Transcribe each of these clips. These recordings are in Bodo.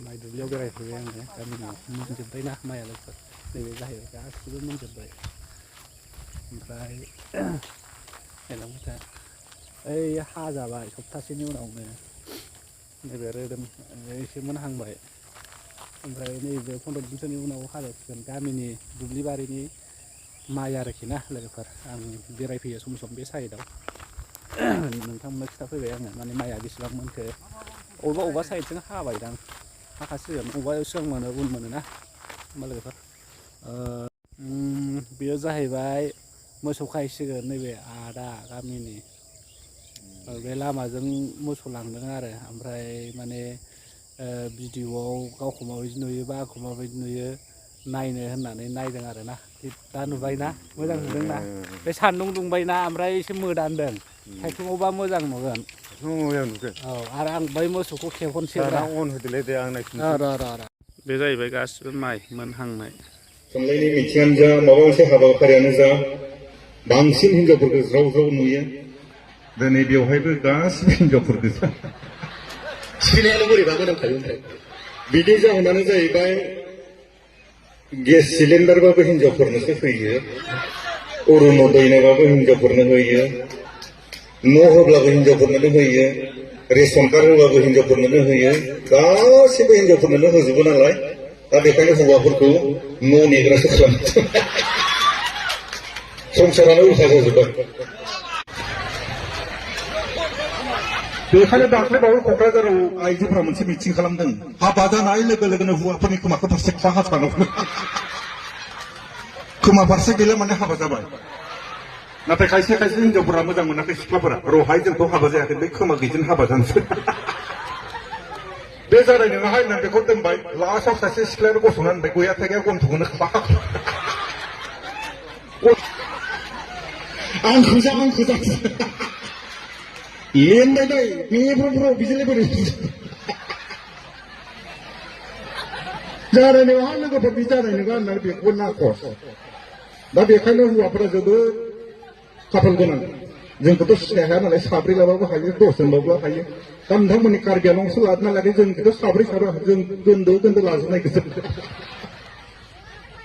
माइ दुब्लियाव बेरायफैबाय आङो गामियाव मोनजोब्बायना माइआ लोगोफोर नैबे जाहैबाय गासिबो मोनजोब्बाय ओमफ्राय एलांबाय ओइ हाजाबाय सप्तासेनि उनावनो नैबे रोदोम एसे मोनहांबाय ओमफ्राय नैबे 15 दिनसोनि उनाव हाजासिगोन गामिनि दुब्लिबारिनि माइ आरोखि ना लोगोफोर आं बेरायफैयो सम सम बे साइडआव नोंथांमोननो खिथाफैबाय आङो माने माइआ बेसेबां मोनखो अबेबा साइडजों हाबायदां हाखासिगोन अबेबा सिगां मोनो उन मोनोना होमबा लोगोफोर बेयो जाहैबाय मोसौ खायसिगोन नैबे आदा गामिनि बे लामाजों मोसौ लांदों आरो ओमफ्राय माने भिडिअ'आव गावखौ माबायदि नुयो बा आंखौ माबायदि नुयो नायनो होननानै नायदों आरो ना दा नुबायना मोजां नुदोंना बे सान्दुं दुंबायना ओमफ्राय एसे मोदानदों साइथिङावबा मोजां नुगोन औ आरो आं बै मोसौखौ खेबहनसै अन होदोलै दे आं नायफिनसै र' बे जाहैबाय गासिबो माइ मोनहांनाय थुनलाइनि मिथिङानो जा माबा मोनसे हाबाफारियानो जा बांसिन हिनजावफोरखौ ज्राव ज्राव नुयो दिनै बेवहायबो गासिबो हिनजावफोर गोजा सिनायानो बोरैबा मोनामखायो ओमफ्राय बिनि जाहोनानो जाहैबाय गेस सिलिन्डारबाबो हिनजावफोरनोसो होयो अरुण'दयनोबाबो हिनजावफोरनो होयो न' होब्लाबो हिनजावफोरनोनो होयो रेशन कार्ड होबाबो हिनजावफोरनोनो होयो गासिबो हिनजावफोरनोनो होजोबो नालाय दा बेखायनो हौवाफोरखौ न' नेग्रासो खालामो संसारानो उल्था जाजोब्बाय बेखायनो दाख्लैबावै क'क्राझाराव आइजोफोरा मोनसे मिटिं खालामदों हाबा जानाय लोगो लोगोनो हौवाफोरनि खोमाखौ फारसे खहा सानांगौ खोमा फारसे गैला माने हाबा जाबाय नाथाय खायसे खायसे हिनजावफोरा मोजां मोनाखै सिख्लाफोरा रहाय जोंथ' हाबा जायाखै बे खोमा गैजों हाबा जानोसै बे जानाय नङाहाय होननानै बेखौ दोनबाय लास्टआव सासे सिख्लायानो गसंना होनबाय गया थाइगाया गन्थंखौनो आं खोजा लेनबाय दै बेफोराव बिदिनो बोरै जानाय नङा लोगोफोर बि जानाय नङा होननानै बेखौबो नाखस दा बेखायनो हौवाफोरा जोबोद खाफाल गोनां जोंखौथ' सिनाय हाया नालाय साब्रै लाबाबो हायो 10 जनबाबो हायो दा नोंथांमोननि कार्बि आंलंआवसो लादों नालाय जोंखौथ' साब्रै जों गोन्दो लाजोबनाय गोजा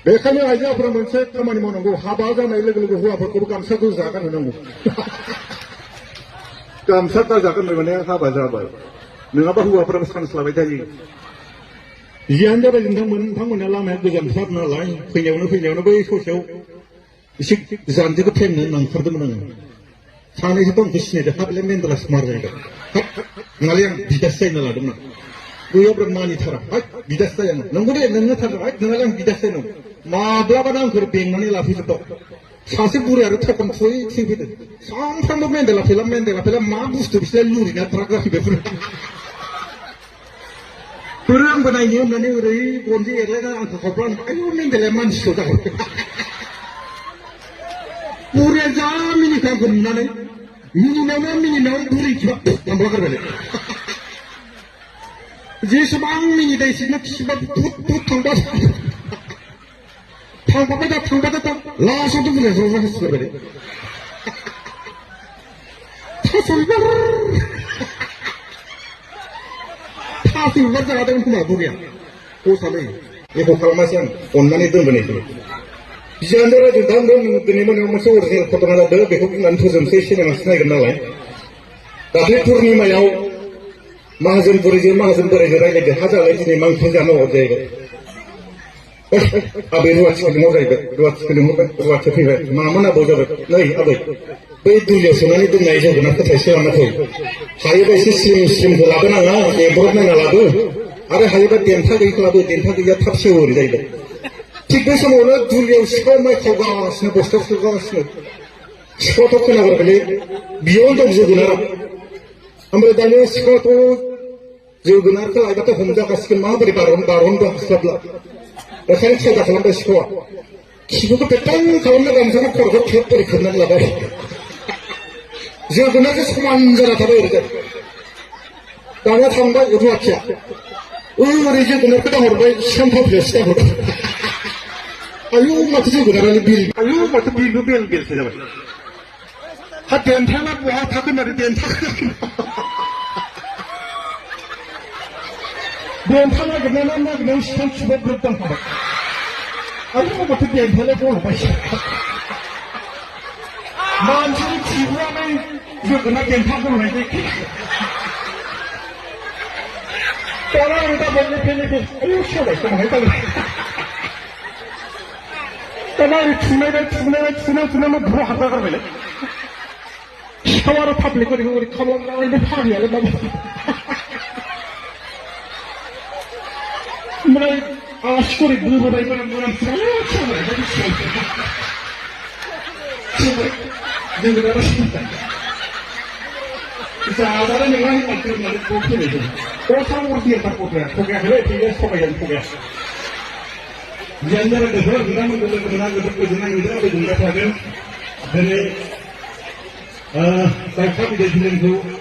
बेखायनो आइजोफोरा मोनसे खामानि मावनांगौ हाबा जानाय लोगो लोगो हौवाफोरखौबो गामसा गोजा गानहोनांगौ गामसा गोजा गानबाय माने हाबा जाबाय नङाबा हौवाफोराबो चान्स लाबाय थायो जियानो जाबाय नोंथांमोना लामाया गोजानथार नालाय फैनायावनो बै ससेयाव एसे जानजिखौ फेंनो नांथारदोंमोन आङो सानैसो दं सिनायदों हाबलाय मेन्द्रा स्मार्ट जाहैबाय नङालै आं बिदासो जाहैना लादोंमोन बैयाव बिराद मानिथारा बिदासो जाया नंगौ दे नोंनो थार नोंनालाय आं बिदासो जाया माब्लाबानो आंखौ बेंनानै लाफैजोबबाय सासे बुरै आरो थखन थुयै फैदों सानफ्रामबो मेन्देला फैला मा बुस्थु बिसोर लुरिना थाग्राखै बेफोर बोरो आंबो नायनो होननानै ओरै गनजि एरलायनानै आंखौ हरब्ला आयौ मेन्देलाया मानसिखौ जाहरबाय बुरैया जा मिनिखौ आंखौ नुनानै मिनिनायावनो बुरै खिबा थांब्ला गारबाय जेसेबां मिनिदा एसेनो खिबा बुद थांबाय दा लास्टआवथ' बुरैया ज' हासिबाय थास' बिबार जादोंमोन खोमा बुरैया दसालै एख' खालामासै आं अननानै दोनबोनायखौ जियानो रायजो दा दिनै मोनायाव मोनसे अरिजिनेल फट'ना जादों बेखौ बुंनानै फोजोबनोसै सिनेमासो नायगोन नालाय दाख्लै पुर्निमायाव माहाजोन बोराइजों रायज्लायदो हा जालाय दिनै मा ओंख्रि जानो जाहैबाय आबै रुवाथि लिंहर जाहैबाय रुवाथिखौ लिंहरबाय रुवाथिया फैबाय मामोन आबौ जाबाय नै आबै बै दुलियाव सोनानै दोननाय जोगोनारखौ थाइसे लाना फै हायोबा एसे स्लिमखौ लाबोनाङा एब्रब नायना लाबो आरो हायोबा देन्था गैयिखौ लाबो देन्था गैयिया थाब सेवो ओरै जाहैबाय थिग बे समावनो दुलियाव सिखाव माइ खावगासिनो बस्थायाव सोगासिनो सिखावथ' खोनागोरबायलै बेयावनो दं जोगोनारा ओमफ्राय दानिया सिखावथ' जोगोनारखौ लायबाथाय हमजागासिगोन माबोरै बारहनबो हास्लाबला बेखायनो खायदा खालामबाय सिखावा खिबुखौ बेथां खालामना गामसाखौ खर'खौ खेब ओरै खोबनानै लाबाय जोगोनारजों समान जाना थाबाय ओरैजाय दानिया थांबाय रुवाथिया ओरै जोगोनारखौ दाहरबाय सिखाव फ्लेसो दाहरबाय आयु माथो जोगोनारानो माथो बिलबो बेलसो जाबाय हा देन्थाना बहा थागोन आरो देन्था देन्था नागिरनायाव सिथां सुबा ग्रोब दांखाबाय आरो माथो देन्थालाय बल'बाय मानसिनि बिगुरानो जोगोना देन्था बल'नाय जायखि दाना आं दा बलनिफ्रायनो आयौ सोलाय समावहाय दालाय दाना ओरै थुनानै बर' हाबना गारबायलाय सिखाव आरो पाब्लिक ओरै खालामलांनानै फाग्लियालाय माबा ओमफ्राय आसिखरि बोबोबाय मोनामफुनानै सोलाय जोगोनारा सिन्था जाजानो नङा होनना गोरोबनानै फैनाय जायो अथा अरदिया थगायाखैलै थैया थगायजानो थगाया जियानो जाबाय गोसोआ नोंथांमोनखौ लोगो मोना गोजोन गोजोननाय नुदों आरो गोजोननाय थागोन दिनै जायफ्रा बिदाय फिल्मखौ